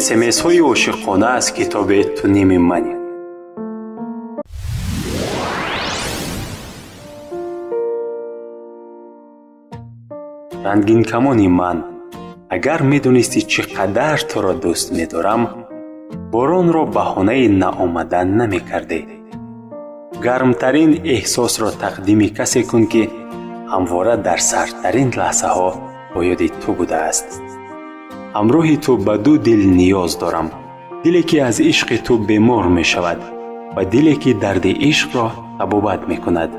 смс‌ҳои ошиқона аз китоби ту ними мани. рангинкамони ман, агар медонисти чӣ қадар туро дӯст медорам, боронро баҳонаи наомадан намекардӣ. гармтарин эҳсосро тақдими касе кун ки ҳамвора дар сардтарин лаҳзаҳо бо ёди ту будааст. ҳамроҳи ту ба ду дил ниёз дорам. диле ки аз ишқи ту бемор мешавад ва диле ки дарди ишқро табобат мекунад.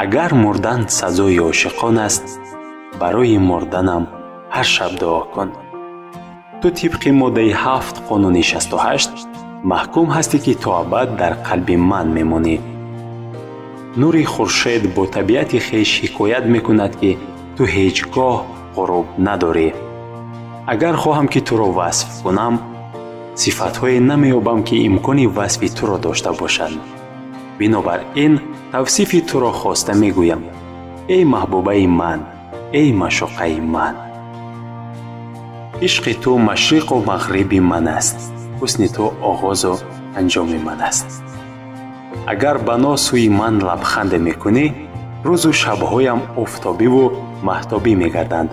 агар мурдан сазои ошиқон аст, барои мурданам ҳар шаб дуо кун. ту тибқи моддаи 7 қонуни 68 маҳкум ҳастӣ ки то абад дар қалби ман мемонӣ. нури хуршед бо табиати хеш ҳикоят мекунад ки ту ҳеҷ гоҳ ғуруб надорӣ. агар хоҳам ки туро васф кунам, сифатҳое намеёбам ки имкони васфи туро дошта бошанд. бинобар ин тавсифи туро хоста мегӯям: эй маҳбубаи ман, эй маъшуқаи ман. ишқи ту машриқу мағриби ман аст. ҳусни ту оғозу анҷоми ман аст. агар бано сӯи ман лабханде мекунӣ, рӯзу шабҳоям офтобиву маҳтобӣ мегарданд.